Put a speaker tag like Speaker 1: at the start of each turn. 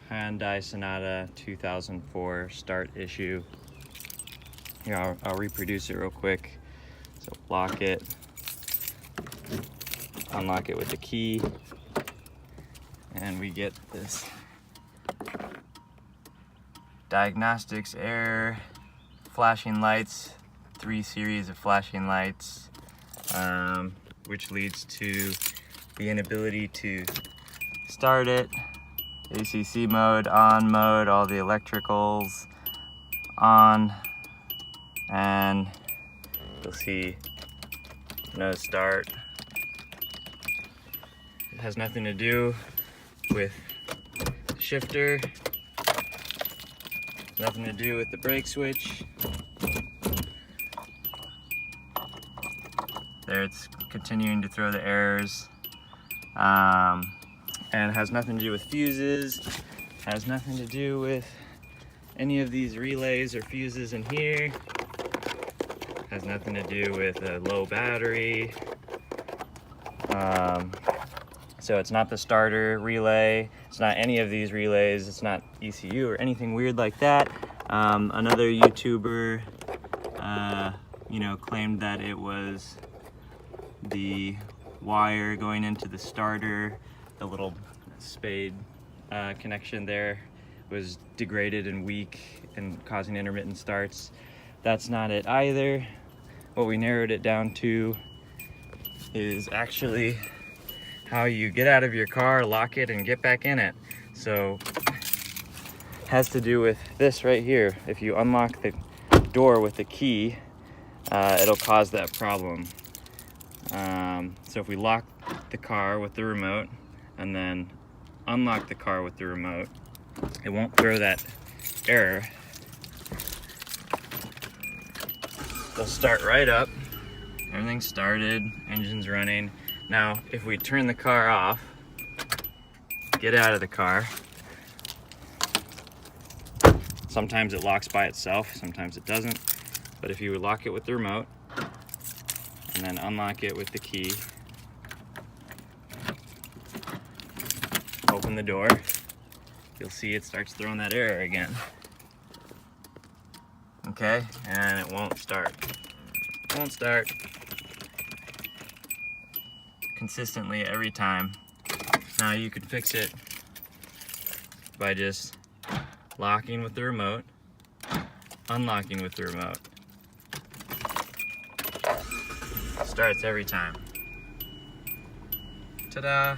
Speaker 1: Hyundai Sonata 2004 start issue. Here, I'll reproduce it real quick. So lock it, unlock it with the key, and we get this diagnostics error, flashing lights, 3 series of flashing lights, which leads to the inability to start it. ACC mode, on mode, all the electricals on, and you'll see no start. It has nothing to do with the shifter, nothing to do with the brake switch. There, it's continuing to throw the errors, and has nothing to do with fuses, has nothing to do with any of these relays or fuses in here, has nothing to do with a low battery. So it's not the starter relay, it's not any of these relays, it's not ECU or anything weird like that. Another YouTuber, claimed that it was the wire going into the starter, the little spade connection there was degraded and weak and causing intermittent starts. That's not it either. What we narrowed it down to is actually how you get out of your car, lock it, and get back in it. So it has to do with this right here. If you unlock the door with the key, it'll cause that problem. So if we lock the car with the remote and then unlock the car with the remote, it won't throw that error. They'll start right up, everything's started, engine's running. Now, if we turn the car off, get out of the car, sometimes it locks by itself, sometimes it doesn't. But if you would lock it with the remote and then unlock it with the key, open the door, you'll see it starts throwing that error again. Okay, and it won't start. It won't start consistently every time. Now you can fix it by just locking with the remote, unlocking with the remote. Starts every time. Ta-da!